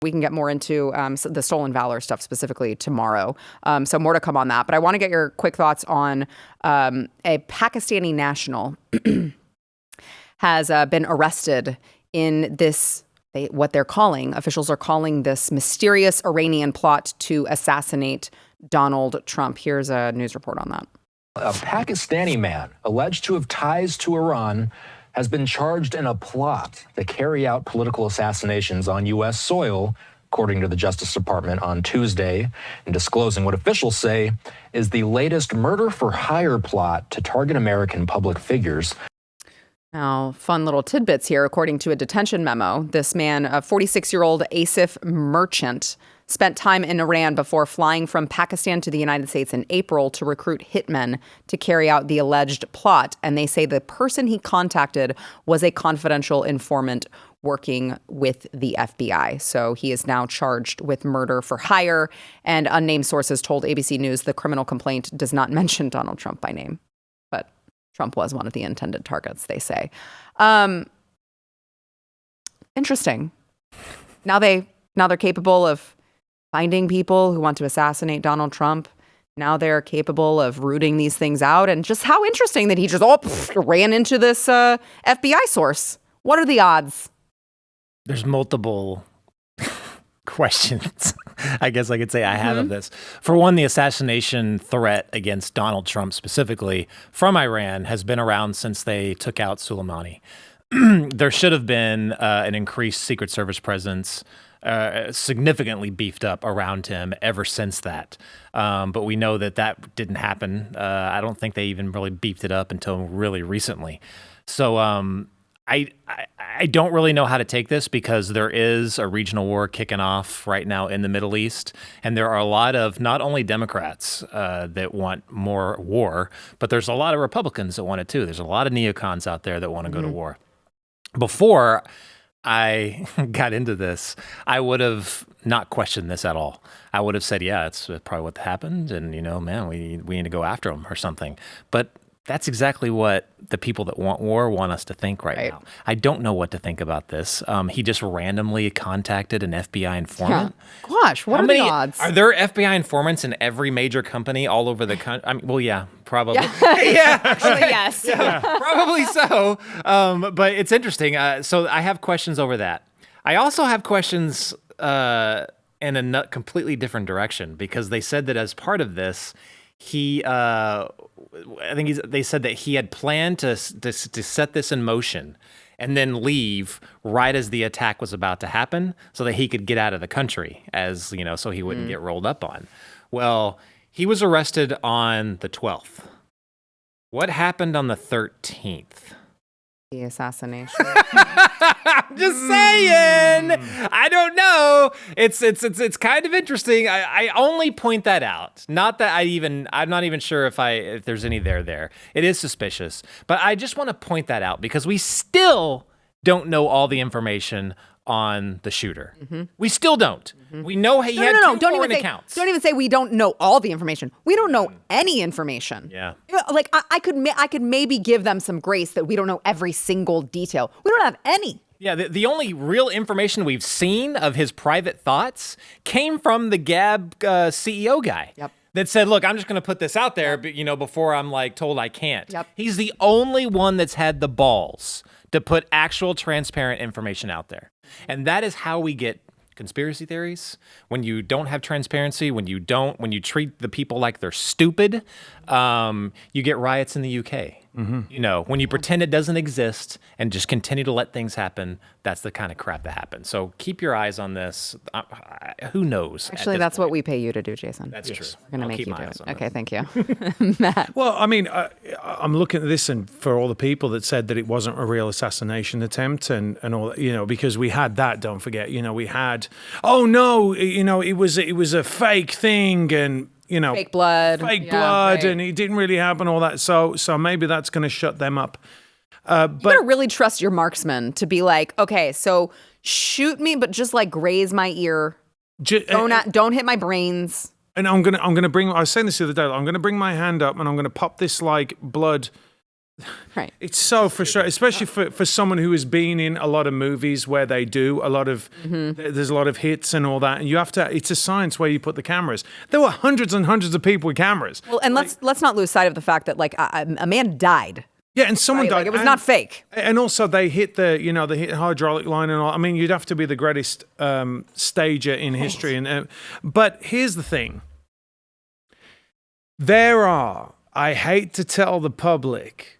We can get more into the stolen valor stuff specifically tomorrow. So more to come on that. But I want to get your quick thoughts on a Pakistani national has been arrested in this, what they're calling, officials are calling this mysterious Iranian plot to assassinate Donald Trump. Here's a news report on that. A Pakistani man alleged to have ties to Iran has been charged in a plot to carry out political assassinations on U.S. soil, according to the Justice Department on Tuesday, in disclosing what officials say is the latest murder-for-hire plot to target American public figures. Now, fun little tidbits here. According to a detention memo, this man, a 46-year-old Asif merchant, spent time in Iran before flying from Pakistan to the United States in April to recruit hitmen to carry out the alleged plot. And they say the person he contacted was a confidential informant working with the FBI. So he is now charged with murder for hire. And unnamed sources told ABC News the criminal complaint does not mention Donald Trump by name. But Trump was one of the intended targets, they say. Interesting. Now they're capable of finding people who want to assassinate Donald Trump. Now they're capable of rooting these things out. And just how interesting that he just ran into this FBI source. What are the odds? There's multiple questions, I guess I could say I have of this. For one, the assassination threat against Donald Trump specifically from Iran has been around since they took out Soleimani. There should have been an increased Secret Service presence, significantly beefed up around him ever since that. But we know that didn't happen. I don't think they even really beefed it up until really recently. So I don't really know how to take this because there is a regional war kicking off right now in the Middle East. And there are a lot of not only Democrats that want more war, but there's a lot of Republicans that want it too. There's a lot of neocons out there that want to go to war. Before I got into this, I would have not questioned this at all. I would have said, yeah, it's probably what happened. And, man, we need to go after him or something. But that's exactly what the people that want war want us to think right now. I don't know what to think about this. He just randomly contacted an FBI informant. Yeah. Gosh, what are the odds? Are there FBI informants in every major company all over the country? I mean, well, yeah, probably. Yeah, actually, yes. Yeah, probably so. But it's interesting. So I have questions over that. I also have questions in a completely different direction because they said that as part of this, they said that he had planned to set this in motion and then leave right as the attack was about to happen so that he could get out of the country so he wouldn't get rolled up on. Well, he was arrested on the 12th. What happened on the 13th? The assassination. I'm just saying. I don't know. It's kind of interesting. I only point that out. Not that I'm not even sure if there's any there. It is suspicious, but I just want to point that out because we still don't know all the information on the shooter. We still don't. We know he had two foreign accounts. Don't even say we don't know all the information. We don't know any information. Yeah. Like I could maybe give them some grace that we don't know every single detail. We don't have any. Yeah, the only real information we've seen of his private thoughts came from the Gab CEO guy. Yep. That said, look, I'm just going to put this out there, before I'm told I can't. Yep. He's the only one that's had the balls to put actual transparent information out there. And that is how we get conspiracy theories. When you don't have transparency, when you treat the people like they're stupid, you get riots in the UK. When you pretend it doesn't exist and just continue to let things happen, that's the kind of crap that happens. So keep your eyes on this. Who knows? Actually, that's what we pay you to do, Jason. That's true. We're going to make you do it. Okay, thank you. Matt. Well, I mean, I'm looking at this and for all the people that said that it wasn't a real assassination attempt and all that, because we had that, don't forget, we had, oh no, it was a fake thing and, fake blood, right. And it didn't really happen, all that. So maybe that's going to shut them up. You gotta really trust your marksman to be like, okay, so shoot me, but just graze my ear. Don't hit my brains. And I'm gonna bring. I was saying this the other day. I'm gonna bring my hand up and I'm gonna pop this blood Right. It's so frustrating, especially for someone who has been in a lot of movies where they do a lot of, there's a lot of hits and all that. And you have to, it's a science where you put the cameras. There were hundreds and hundreds of people with cameras. Well, and let's not lose sight of the fact that like a man died. Yeah, and someone died. Like, it was not fake. And also they hit they hit hydraulic line and all. I mean, you'd have to be the greatest stager in history. But here's the thing. There are, I hate to tell the public,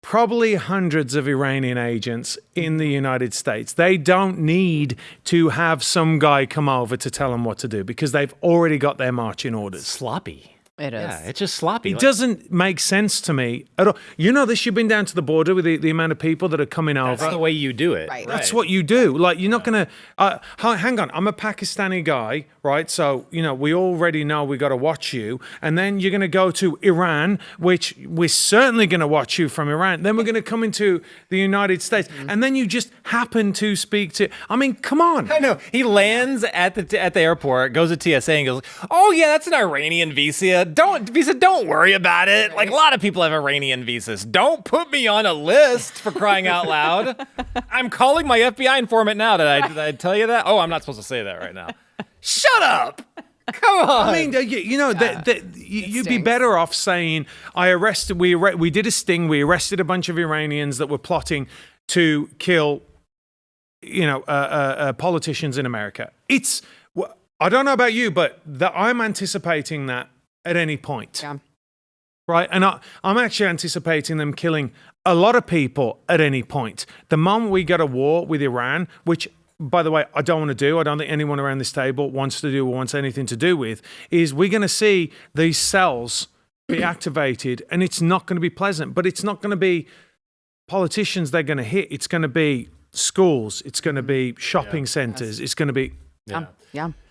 probably hundreds of Iranian agents in the United States. They don't need to have some guy come over to tell them what to do because they've already got their marching orders. Sloppy. It is. Yeah, it's just sloppy. It doesn't make sense to me at all. You know this, you've been down to the border with the amount of people that are coming over. That's the way you do it. Right. That's what you do. Like, you're not going to... hang on, I'm a Pakistani guy, right? So, we already know we got to watch you. And then you're going to go to Iran, which we're certainly going to watch you from Iran. Then we're going to come into the United States. And then you just happen to speak to... I mean, come on. I know. He lands at the airport, goes to TSA and goes, oh, yeah, that's an Iranian visa. Don't worry about it. Like, a lot of people have Iranian visas. Don't put me on a list, for crying out loud. I'm calling my FBI informant now. Did I tell you that? Oh, I'm not supposed to say that right now. Shut up. Come on. I mean, you'd be better off saying, we did a sting. We arrested a bunch of Iranians that were plotting to kill, politicians in America. I don't know about you, but I'm anticipating that at any point. Yeah. Right? And I'm actually anticipating them killing a lot of people at any point. The moment we go to war with Iran, which, by the way, I don't want to do, I don't think anyone around this table wants to do or wants anything to do with, is we're going to see these cells be activated, and it's not going to be pleasant. But it's not going to be politicians they're going to hit. It's going to be schools. It's going to be shopping centers. It's going to be... Yeah.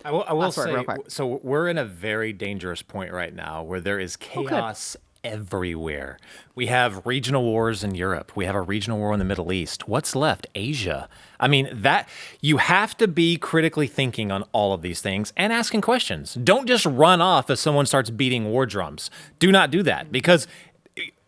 I will say, real quick. so we're in a very dangerous point right now where there is chaos everywhere. We have regional wars in Europe. We have a regional war in the Middle East. What's left? Asia. I mean, that you have to be critically thinking on all of these things and asking questions. Don't just run off as someone starts beating war drums. Do not do that because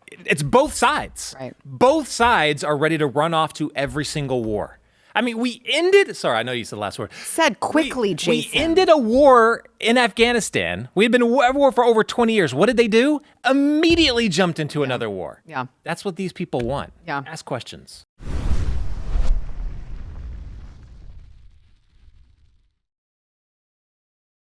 it's both sides. Right. Both sides are ready to run off to every single war. I mean, we ended... Sorry, I know you said the last word. Said quickly, Jason. We ended a war in Afghanistan. We had been at war for over 20 years. What did they do? Immediately jumped into another war. Yeah. That's what these people want. Yeah. Ask questions.